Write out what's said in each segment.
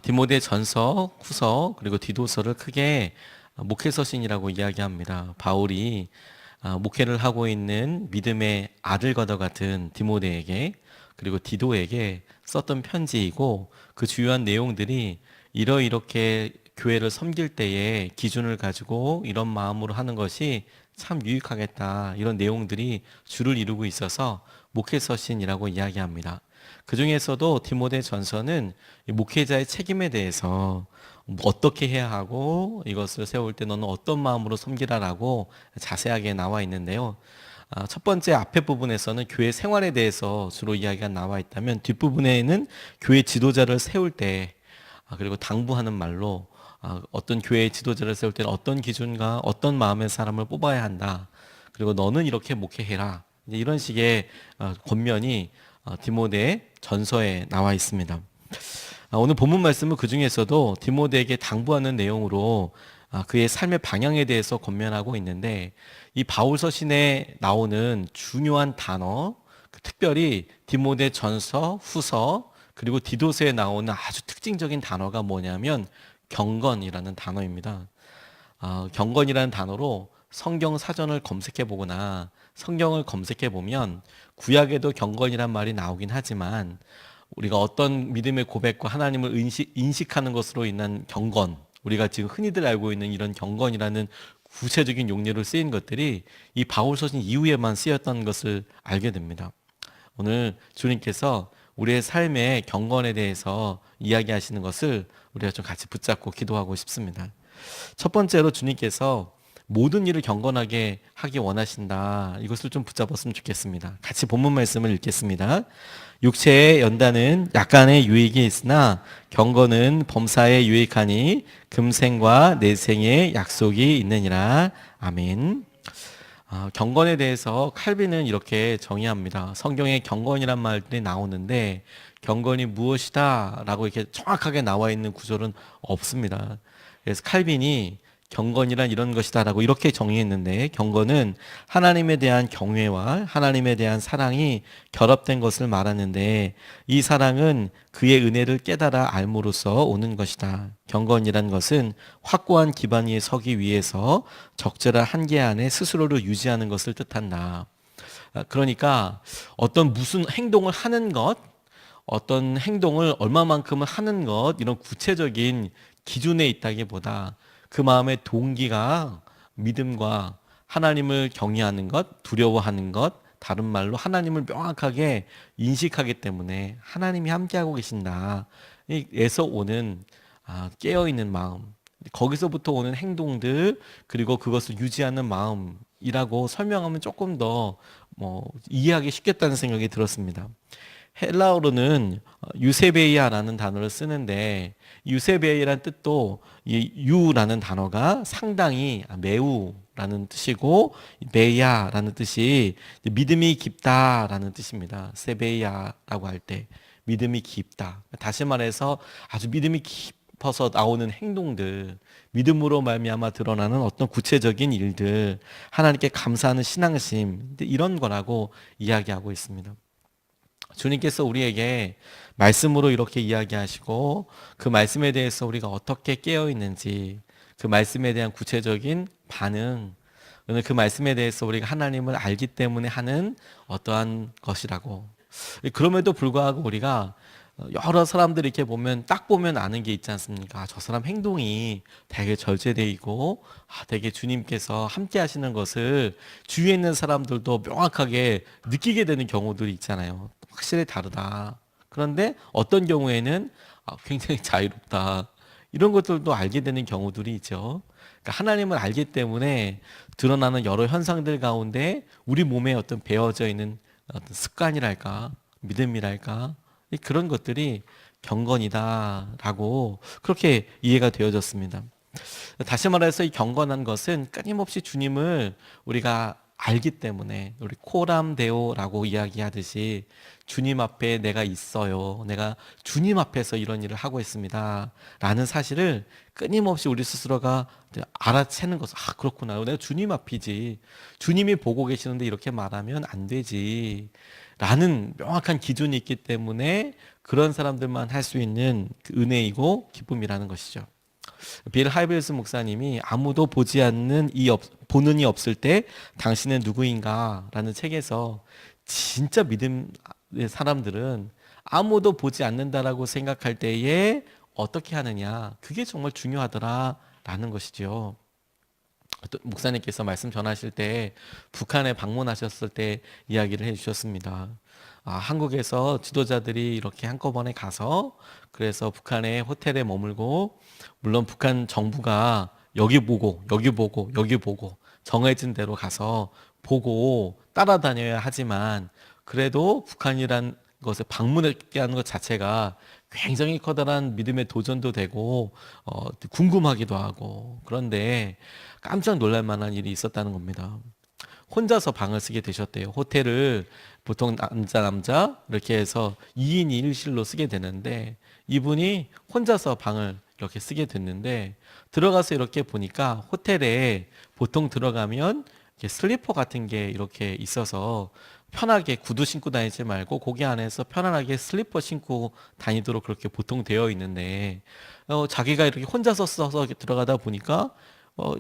디모데 전서, 후서, 그리고 디도서를 크게 목회서신이라고 이야기합니다. 바울이 목회를 하고 있는 믿음의 아들과도 같은 디모데에게 그리고 디도에게 썼던 편지이고, 그 주요한 내용들이 이렇게 교회를 섬길 때에 기준을 가지고 이런 마음으로 하는 것이 참 유익하겠다, 이런 내용들이 주를 이루고 있어서 목회서신이라고 이야기합니다. 그 중에서도 디모데 전서는 목회자의 책임에 대해서 어떻게 해야 하고 이것을 세울 때 너는 어떤 마음으로 섬기라라고 자세하게 나와 있는데요. 첫 번째 앞에 부분에서는 교회 생활에 대해서 주로 이야기가 나와 있다면, 뒷부분에는 교회 지도자를 세울 때 그리고 당부하는 말로 어떤 교회 지도자를 세울 때는 어떤 기준과 어떤 마음의 사람을 뽑아야 한다, 그리고 너는 이렇게 목회해라, 이런 식의 권면이 디모데 전서에 나와 있습니다. 오늘 본문 말씀은 그 중에서도 디모데에게 당부하는 내용으로 그의 삶의 방향에 대해서 권면하고 있는데, 이 바울 서신에 나오는 중요한 단어, 특별히 디모데 전서, 후서, 그리고 디도서에 나오는 아주 특징적인 단어가 뭐냐면 경건이라는 단어입니다. 경건이라는 단어로 성경 사전을 검색해 보거나 성경을 검색해 보면 구약에도 경건이란 말이 나오긴 하지만, 우리가 어떤 믿음의 고백과 하나님을 인식하는 것으로 인한 경건, 우리가 지금 흔히들 알고 있는 이런 경건이라는 구체적인 용례로 쓰인 것들이 이 바울서신 이후에만 쓰였던 것을 알게 됩니다. 오늘 주님께서 우리의 삶의 경건에 대해서 이야기하시는 것을 우리가 좀 같이 붙잡고 기도하고 싶습니다. 첫 번째로 주님께서 모든 일을 경건하게 하기 원하신다, 이것을 좀 붙잡았으면 좋겠습니다. 같이 본문 말씀을 읽겠습니다. 육체의 연단은 약간의 유익이 있으나 경건은 범사에 유익하니 금생과 내생의 약속이 있느니라. 아멘. 경건에 대해서 칼빈은 이렇게 정의합니다. 성경에 경건이란 말들이 나오는데 경건이 무엇이다 라고 이렇게 정확하게 나와 있는 구절은 없습니다. 그래서 칼빈이 경건이란 이런 것이다 라고 이렇게 정의했는데, 경건은 하나님에 대한 경외와 하나님에 대한 사랑이 결합된 것을 말하는데, 이 사랑은 그의 은혜를 깨달아 알므로써 오는 것이다. 경건이란 것은 확고한 기반 위에 서기 위해서 적절한 한계 안에 스스로를 유지하는 것을 뜻한다. 그러니까 어떤 무슨 행동을 하는 것, 어떤 행동을 얼마만큼을 하는 것, 이런 구체적인 기준에 있다기보다 그 마음의 동기가 믿음과 하나님을 경외하는 것, 두려워하는 것, 다른 말로 하나님을 명확하게 인식하기 때문에 하나님이 함께하고 계신다, 에서 오는 깨어있는 마음, 거기서부터 오는 행동들, 그리고 그것을 유지하는 마음이라고 설명하면 조금 더 이해하기 쉽겠다는 생각이 들었습니다. 헬라어로는 유세베이아라는 단어를 쓰는데, 유세베이라는 뜻도 이 유라는 단어가 상당히 매우라는 뜻이고, 베야라는 뜻이 믿음이 깊다라는 뜻입니다. 세베이아라고 할 때 믿음이 깊다. 다시 말해서 아주 믿음이 깊어서 나오는 행동들, 믿음으로 말미암아 드러나는 어떤 구체적인 일들, 하나님께 감사하는 신앙심, 이런 거라고 이야기하고 있습니다. 주님께서 우리에게 말씀으로 이렇게 이야기하시고, 그 말씀에 대해서 우리가 어떻게 깨어 있는지, 그 말씀에 대한 구체적인 반응, 그 말씀에 대해서 우리가 하나님을 알기 때문에 하는 어떠한 것이라고. 그럼에도 불구하고 우리가 여러 사람들 이렇게 보면 딱 보면 아는 게 있지 않습니까? 저 사람 행동이 되게 절제돼 있고 되게 주님께서 함께 하시는 것을 주위에 있는 사람들도 명확하게 느끼게 되는 경우들이 있잖아요. 확실히 다르다. 그런데 어떤 경우에는 굉장히 자유롭다, 이런 것들도 알게 되는 경우들이 있죠. 그러니까 하나님을 알기 때문에 드러나는 여러 현상들 가운데 우리 몸에 어떤 배어져 있는 어떤 습관이랄까, 믿음이랄까, 그런 것들이 경건이다라고 그렇게 이해가 되어졌습니다. 다시 말해서 이 경건한 것은 끊임없이 주님을 우리가 알기 때문에, 우리 코람데오라고 이야기하듯이 주님 앞에 내가 있어요, 내가 주님 앞에서 이런 일을 하고 있습니다 라는 사실을 끊임없이 우리 스스로가 알아채는 것을, 그렇구나, 내가 주님 앞이지, 주님이 보고 계시는데 이렇게 말하면 안 되지 라는 명확한 기준이 있기 때문에 그런 사람들만 할 수 있는 그 은혜이고 기쁨이라는 것이죠. 빌 하이벨스 목사님이 아무도 보지 않는 보는 이 없을 때 당신은 누구인가라는 책에서 진짜 믿음의 사람들은 아무도 보지 않는다라고 생각할 때에 어떻게 하느냐, 그게 정말 중요하더라라는 것이죠. 또 목사님께서 말씀 전하실 때 북한에 방문하셨을 때 이야기를 해주셨습니다. 한국에서 지도자들이 이렇게 한꺼번에 가서 그래서 북한의 호텔에 머물고, 물론 북한 정부가 여기 보고 여기 보고 여기 보고 정해진 대로 가서 보고 따라다녀야 하지만, 그래도 북한이란 것에 방문했게 하는 것 자체가 굉장히 커다란 믿음의 도전도 되고 궁금하기도 하고, 그런데 깜짝 놀랄 만한 일이 있었다는 겁니다. 혼자서 방을 쓰게 되셨대요. 호텔을 보통 남자 이렇게 해서 2인 1실로 쓰게 되는데, 이분이 혼자서 방을 이렇게 쓰게 됐는데, 들어가서 이렇게 보니까 호텔에 보통 들어가면 이렇게 슬리퍼 같은 게 이렇게 있어서 편하게 구두 신고 다니지 말고 거기 안에서 편안하게 슬리퍼 신고 다니도록 그렇게 보통 되어 있는데, 자기가 이렇게 혼자서 써서 이렇게 들어가다 보니까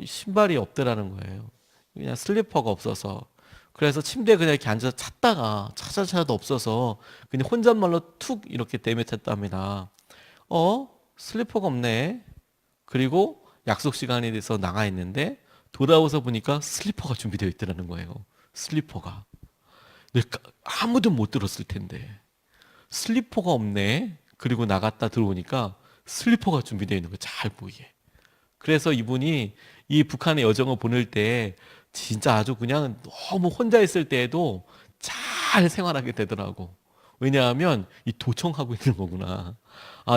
신발이 없더라는 거예요. 그냥 슬리퍼가 없어서. 그래서 침대에 그냥 이렇게 앉아서 찾다가 찾아도 없어서 그냥 혼잣말로 툭 이렇게 내뱉었답니다. 슬리퍼가 없네. 그리고 약속 시간이 돼서 나가 있는데 돌아와서 보니까 슬리퍼가 준비되어 있더라는 거예요. 슬리퍼가. 내가 아무도 못 들었을 텐데 슬리퍼가 없네. 그리고 나갔다 들어오니까 슬리퍼가 준비되어 있는 거 잘 보이게. 그래서 이분이 이 북한의 여정을 보낼 때 진짜 아주 그냥 너무 혼자 있을 때에도 잘 생활하게 되더라고. 왜냐하면 이 도청하고 있는 거구나.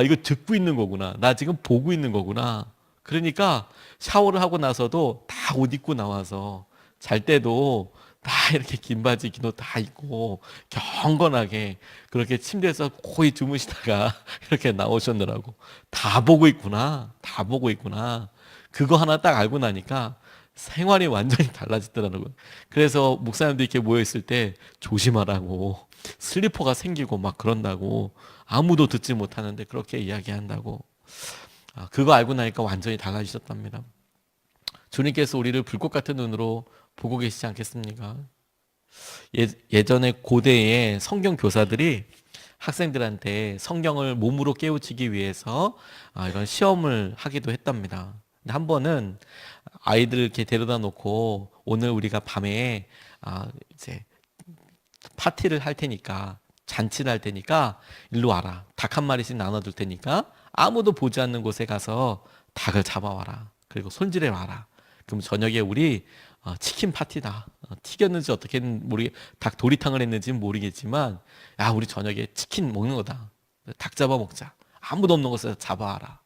이거 듣고 있는 거구나. 나 지금 보고 있는 거구나. 그러니까 샤워를 하고 나서도 다 옷 입고 나와서 잘 때도 다 이렇게 긴 바지 긴 옷 다 입고 경건하게 그렇게 침대에서 고이 주무시다가 이렇게 나오셨느라고. 다 보고 있구나. 다 보고 있구나. 그거 하나 딱 알고 나니까 생활이 완전히 달라지더라고요. 그래서 목사님들 이렇게 모여있을 때 조심하라고, 슬리퍼가 생기고 막 그런다고, 아무도 듣지 못하는데 그렇게 이야기한다고. 그거 알고 나니까 완전히 달라지셨답니다. 주님께서 우리를 불꽃 같은 눈으로 보고 계시지 않겠습니까? 예전에 고대에 성경 교사들이 학생들한테 성경을 몸으로 깨우치기 위해서 이런 시험을 하기도 했답니다. 근데 한 번은 아이들 이렇게 데려다 놓고, 오늘 우리가 밤에 이제 파티를 할 테니까, 잔치를 할 테니까 일로 와라. 닭 한 마리씩 나눠줄 테니까 아무도 보지 않는 곳에 가서 닭을 잡아와라. 그리고 손질해 와라. 그럼 저녁에 우리 치킨 파티다. 튀겼는지 어떻게 닭 도리탕을 했는지는 모르겠지만, 야, 우리 저녁에 치킨 먹는 거다. 닭 잡아 먹자. 아무도 없는 곳에서 잡아와라.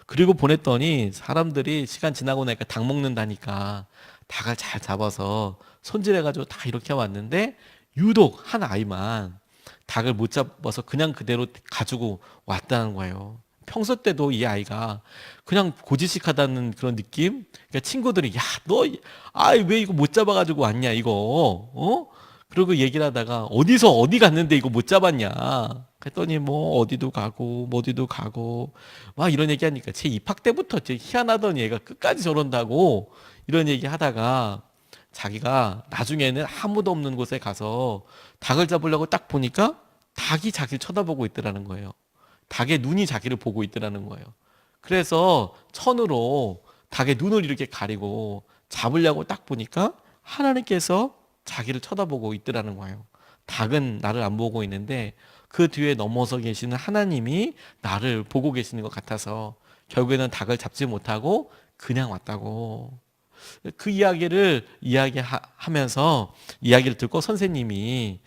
그리고 보냈더니 사람들이 시간 지나고 나니까 닭 먹는다니까 닭을 잘 잡아서 손질해가지고 다 이렇게 왔는데, 유독 한 아이만 닭을 못 잡아서 그냥 그대로 가지고 왔다는 거예요. 평소 때도 이 아이가 그냥 고지식하다는 그런 느낌? 그러니까 친구들이, 야, 너, 왜 이거 못 잡아가지고 왔냐, 이거, 그리고 얘기를 하다가 어디서 어디 갔는데 이거 못 잡았냐? 그랬더니 뭐 어디도 가고 뭐 어디도 가고 막 이런 얘기 하니까 제 입학 때부터 제 희한하던 얘가 끝까지 저런다고 이런 얘기 하다가, 자기가 나중에는 아무도 없는 곳에 가서 닭을 잡으려고 딱 보니까 닭이 자기를 쳐다보고 있더라는 거예요. 닭의 눈이 자기를 보고 있더라는 거예요. 그래서 천으로 닭의 눈을 이렇게 가리고 잡으려고 딱 보니까 하나님께서 자기를 쳐다보고 있더라는 거예요. 닭은 나를 안 보고 있는데 그 뒤에 넘어서 계시는 하나님이 나를 보고 계시는 것 같아서 결국에는 닭을 잡지 못하고 그냥 왔다고. 그 이야기를 이야기하면서 이야기를 듣고 선생님이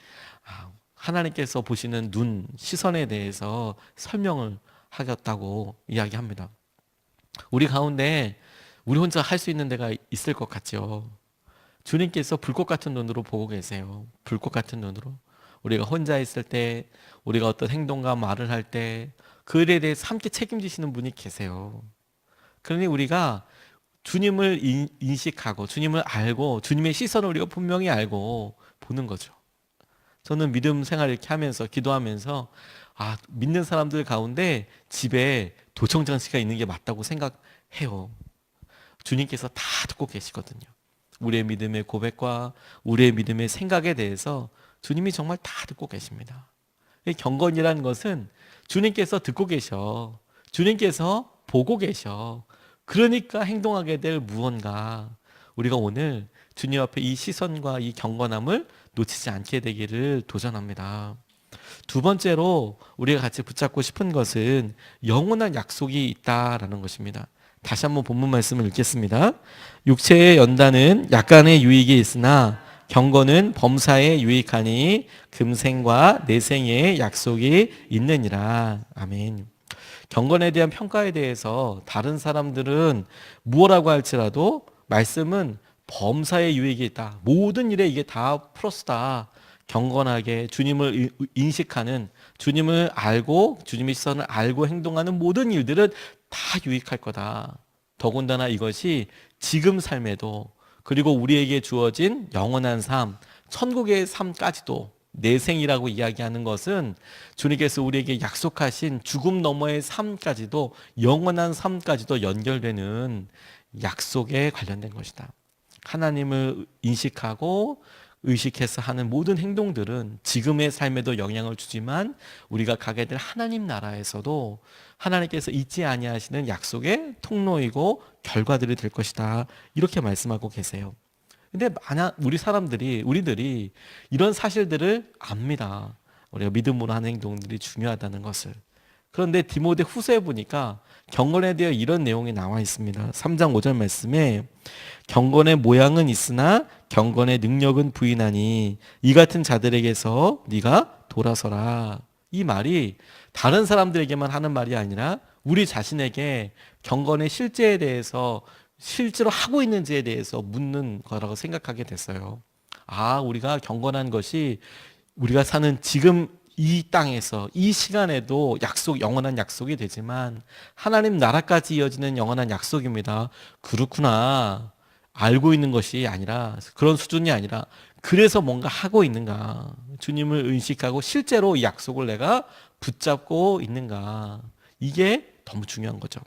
하나님께서 보시는 눈, 시선에 대해서 설명을 하겠다고 이야기합니다. 우리 가운데 우리 혼자 할 수 있는 데가 있을 것 같죠. 주님께서 불꽃 같은 눈으로 보고 계세요. 불꽃 같은 눈으로. 우리가 혼자 있을 때, 우리가 어떤 행동과 말을 할 때, 그 일에 대해서 함께 책임지시는 분이 계세요. 그러니 우리가 주님을 인식하고, 주님을 알고, 주님의 시선을 우리가 분명히 알고 보는 거죠. 저는 믿음 생활 이렇게 하면서, 기도하면서, 믿는 사람들 가운데 집에 도청장치가 있는 게 맞다고 생각해요. 주님께서 다 듣고 계시거든요. 우리의 믿음의 고백과 우리의 믿음의 생각에 대해서 주님이 정말 다 듣고 계십니다. 이 경건이라는 것은 주님께서 듣고 계셔. 주님께서 보고 계셔. 그러니까 행동하게 될 무언가. 우리가 오늘 주님 앞에 이 시선과 이 경건함을 놓치지 않게 되기를 도전합니다. 두 번째로 우리가 같이 붙잡고 싶은 것은 영원한 약속이 있다라는 것입니다. 다시 한번 본문 말씀을 읽겠습니다. 육체의 연단은 약간의 유익이 있으나 경건은 범사에 유익하니 금생과 내생의 약속이 있느니라. 아멘. 경건에 대한 평가에 대해서 다른 사람들은 무엇라고 할지라도 말씀은 범사에 유익이 있다. 모든 일에 이게 다 플러스다. 경건하게 주님을 인식하는, 주님을 알고 주님의 시선을 알고 행동하는 모든 일들은 다 유익할 거다. 더군다나 이것이 지금 삶에도, 그리고 우리에게 주어진 영원한 삶, 천국의 삶까지도, 내생이라고 이야기하는 것은 주님께서 우리에게 약속하신 죽음 너머의 삶까지도, 영원한 삶까지도 연결되는 약속에 관련된 것이다. 하나님을 인식하고 의식해서 하는 모든 행동들은 지금의 삶에도 영향을 주지만 우리가 가게 될 하나님 나라에서도 하나님께서 잊지 아니하시는 약속의 통로이고 결과들이 될 것이다. 이렇게 말씀하고 계세요. 근데 만약 우리들이 이런 사실들을 압니다. 우리가 믿음으로 하는 행동들이 중요하다는 것을. 그런데 디모데 후서에 보니까 경건에 대해 이런 내용이 나와 있습니다. 3장 5절 말씀에 경건의 모양은 있으나 경건의 능력은 부인하니 이 같은 자들에게서 네가 돌아서라. 이 말이 다른 사람들에게만 하는 말이 아니라 우리 자신에게 경건의 실제에 대해서, 실제로 하고 있는지에 대해서 묻는 거라고 생각하게 됐어요. 우리가 경건한 것이 우리가 사는 지금 이 땅에서 이 시간에도 영원한 약속이 되지만 하나님 나라까지 이어지는 영원한 약속입니다. 그렇구나. 알고 있는 것이 아니라, 그런 수준이 아니라 그래서 뭔가 하고 있는가, 주님을 의식하고 실제로 이 약속을 내가 붙잡고 있는가, 이게 너무 중요한 거죠.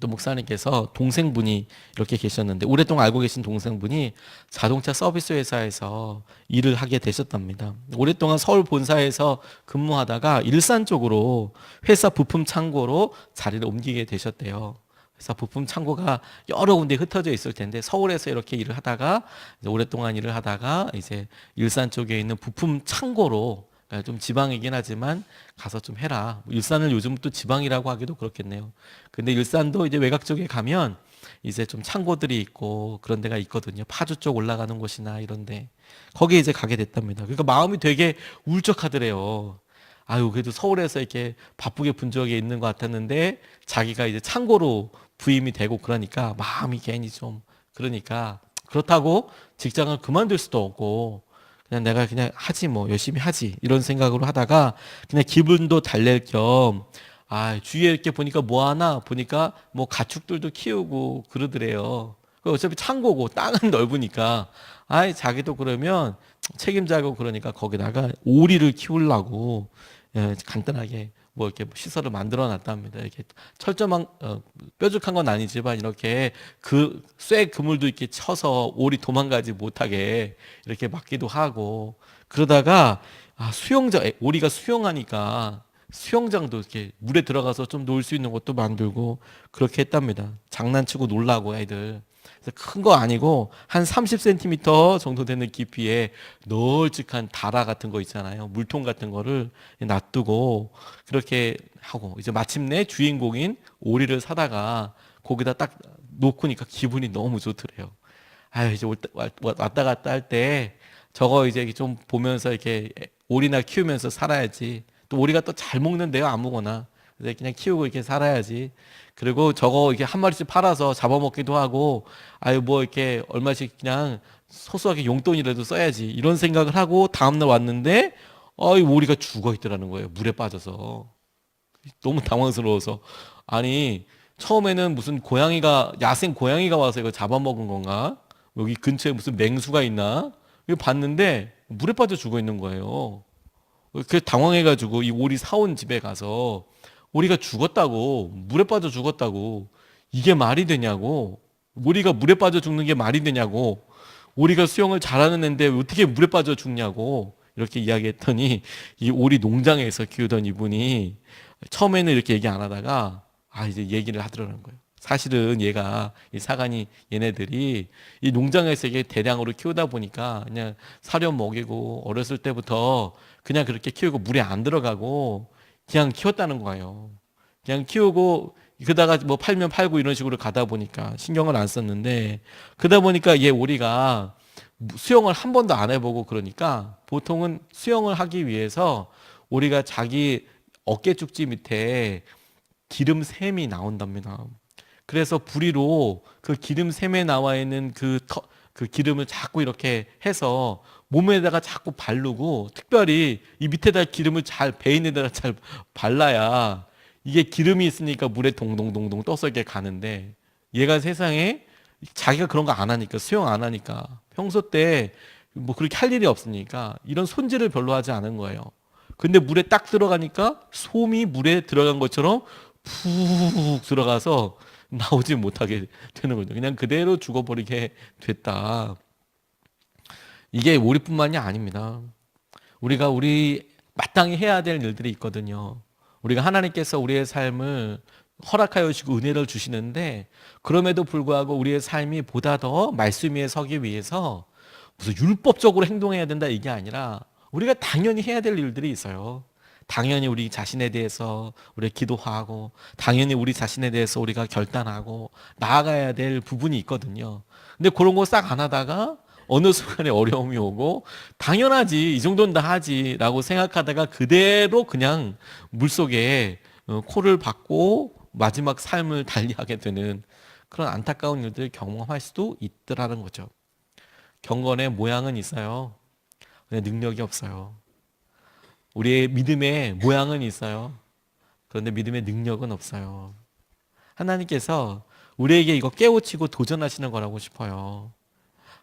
또 목사님께서 동생분이 이렇게 계셨는데, 오랫동안 알고 계신 동생분이 자동차 서비스 회사에서 일을 하게 되셨답니다. 오랫동안 서울 본사에서 근무하다가 일산 쪽으로 회사 부품 창고로 자리를 옮기게 되셨대요. 그래서 부품 창고가 여러 군데 흩어져 있을 텐데 서울에서 이렇게 일을 하다가, 이제 오랫동안 일을 하다가 이제 일산 쪽에 있는 부품 창고로, 좀 지방이긴 하지만 가서 좀 해라. 일산을 요즘 또 지방이라고 하기도 그렇겠네요. 근데 일산도 이제 외곽 쪽에 가면 이제 좀 창고들이 있고 그런 데가 있거든요. 파주 쪽 올라가는 곳이나 이런데 거기에 이제 가게 됐답니다. 그러니까 마음이 되게 울적하더래요. 그래도 서울에서 이렇게 바쁘게 분주하게 있는 것 같았는데 자기가 이제 창고로 부임이 되고 그러니까 마음이 괜히 좀, 그러니까 그렇다고 직장을 그만둘 수도 없고 그냥 내가 그냥 하지, 뭐 열심히 하지, 이런 생각으로 하다가 그냥 기분도 달랠 겸 주위에 이렇게 보니까 뭐 하나 보니까 뭐 가축들도 키우고 그러더래요. 어차피 창고고 땅은 넓으니까 자기도 그러면 책임자고 그러니까 거기다가 오리를 키우려고 간단하게 뭐 이렇게 시설을 만들어 놨답니다. 이렇게 철저한 뾰족한 건 아니지만 이렇게 쇠 그물도 이렇게 쳐서 오리 도망가지 못하게 이렇게 막기도 하고, 그러다가 수영장, 오리가 수영하니까 수영장도 이렇게 물에 들어가서 좀 놀 수 있는 것도 만들고 그렇게 했답니다. 장난치고 놀라고 애들. 큰 거 아니고 한 30cm 정도 되는 깊이에 널찍한 다라 같은 거 있잖아요. 물통 같은 거를 놔두고 그렇게 하고, 이제 마침내 주인공인 오리를 사다가 거기다 딱 놓고니까 기분이 너무 좋더래요. 이제 왔다 갔다 할 때 저거 이제 좀 보면서 이렇게 오리나 키우면서 살아야지. 또 오리가 또 잘 먹는데요, 아무거나. 그냥 키우고 이렇게 살아야지. 그리고 저거 이렇게 한 마리씩 팔아서 잡아먹기도 하고, 뭐 이렇게 얼마씩 그냥 소소하게 용돈이라도 써야지, 이런 생각을 하고 다음날 왔는데 이 오리가 죽어 있더라는 거예요. 물에 빠져서. 너무 당황스러워서, 처음에는 무슨 야생 고양이가 와서 이거 잡아먹은 건가? 여기 근처에 무슨 맹수가 있나? 이거 봤는데 물에 빠져 죽어 있는 거예요. 그 당황해가지고 이 오리 사온 집에 가서 오리가 죽었다고, 물에 빠져 죽었다고, 이게 말이 되냐고, 오리가 물에 빠져 죽는 게 말이 되냐고, 오리가 수영을 잘하는 애인데 어떻게 물에 빠져 죽냐고 이렇게 이야기했더니 이 오리 농장에서 키우던 이분이 처음에는 이렇게 얘기 안 하다가 이제 얘기를 하더라는 거예요. 사실은 얘가 이 사간이 얘네들이 이 농장에서 이게 대량으로 키우다 보니까 그냥 사료 먹이고 어렸을 때부터 그냥 그렇게 키우고 물에 안 들어가고 그냥 키웠다는 거예요. 그냥 키우고 그러다가 뭐 팔면 팔고 이런 식으로 가다 보니까 신경을 안 썼는데 그러다 보니까 얘 오리가 수영을 한 번도 안 해보고 그러니까 보통은 수영을 하기 위해서 오리가 자기 어깨 쪽지 밑에 기름샘이 나온답니다. 그래서 부리로 그 기름샘에 나와 있는 그 기름을 자꾸 이렇게 해서 몸에다가 자꾸 바르고 특별히 이 밑에다 기름을 잘 배 있는 데다 잘 발라야 이게 기름이 있으니까 물에 동동동동 떠서 이렇게 가는데 얘가 세상에 자기가 그런 거 안 하니까 수영 안 하니까 평소 때 뭐 그렇게 할 일이 없으니까 이런 손질을 별로 하지 않은 거예요. 근데 물에 딱 들어가니까 솜이 물에 들어간 것처럼 푹 들어가서 나오지 못하게 되는 거죠. 그냥 그대로 죽어버리게 됐다. 이게 오리뿐만이 아닙니다. 우리가 마땅히 해야 될 일들이 있거든요. 우리가 하나님께서 우리의 삶을 허락하여 주시고 은혜를 주시는데 그럼에도 불구하고 우리의 삶이 보다 더 말씀 위에 서기 위해서 무슨 율법적으로 행동해야 된다 이게 아니라 우리가 당연히 해야 될 일들이 있어요. 당연히 우리 자신에 대해서 우리가 기도하고 당연히 우리 자신에 대해서 우리가 결단하고 나아가야 될 부분이 있거든요. 근데 그런 거 싹 안 하다가 어느 순간에 어려움이 오고 당연하지 이 정도는 다 하지 라고 생각하다가 그대로 그냥 물속에 코를 박고 마지막 삶을 달리하게 되는 그런 안타까운 일들을 경험할 수도 있더라는 거죠. 경건의 모양은 있어요. 근데 능력이 없어요. 우리의 믿음의 모양은 있어요. 그런데 믿음의 능력은 없어요. 하나님께서 우리에게 이거 깨우치고 도전하시는 거라고 싶어요.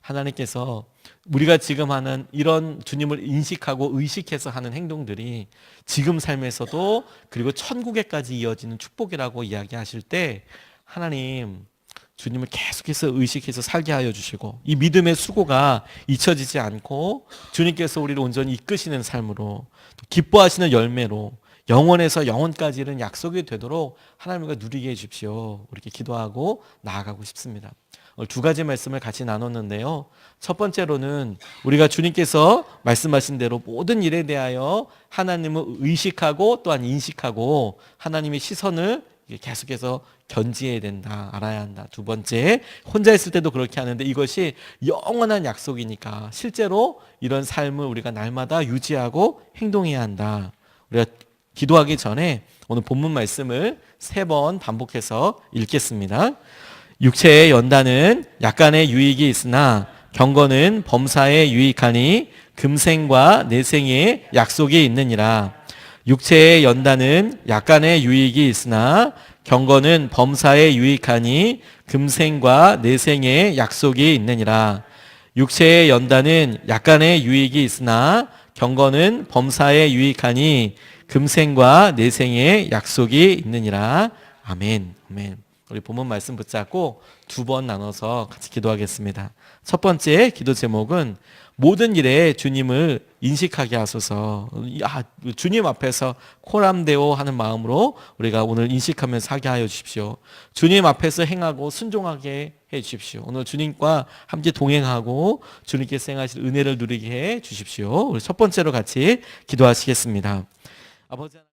하나님께서 우리가 지금 하는 이런 주님을 인식하고 의식해서 하는 행동들이 지금 삶에서도 그리고 천국에까지 이어지는 축복이라고 이야기하실 때 하나님 주님을 계속해서 의식해서 살게 하여 주시고 이 믿음의 수고가 잊혀지지 않고 주님께서 우리를 온전히 이끄시는 삶으로 기뻐하시는 열매로 영원에서 영원까지 이른 약속이 되도록 하나님과 누리게 해주십시오. 이렇게 기도하고 나아가고 싶습니다. 두 가지 말씀을 같이 나눴는데요. 첫 번째로는 우리가 주님께서 말씀하신 대로 모든 일에 대하여 하나님을 의식하고 또한 인식하고 하나님의 시선을 계속해서 견지해야 된다, 알아야 한다. 두 번째, 혼자 있을 때도 그렇게 하는데 이것이 영원한 약속이니까 실제로 이런 삶을 우리가 날마다 유지하고 행동해야 한다. 우리가 기도하기 전에 오늘 본문 말씀을 3번 반복해서 읽겠습니다. 육체의 연단은 약간의 유익이 있으나 경건은 범사에 유익하니 금생과 내생의 약속이 있느니라. 육체의 연단은 약간의 유익이 있으나 경건은 범사에 유익하니 금생과 내생의 약속이 있느니라. 육체의 연단은 약간의 유익이 있으나 경건은 범사에 유익하니 금생과 내생의 약속이 있느니라. 아멘. 아멘. 우리 본문 말씀 붙잡고 2번 나눠서 같이 기도하겠습니다. 첫 번째 기도 제목은 모든 일에 주님을 인식하게 하소서. 주님 앞에서 코람데오 하는 마음으로 우리가 오늘 인식하면서 하게 하여 주십시오. 주님 앞에서 행하고 순종하게 해 주십시오. 오늘 주님과 함께 동행하고 주님께서 행하실 은혜를 누리게 해 주십시오. 우리 첫 번째로 같이 기도하시겠습니다. 아버지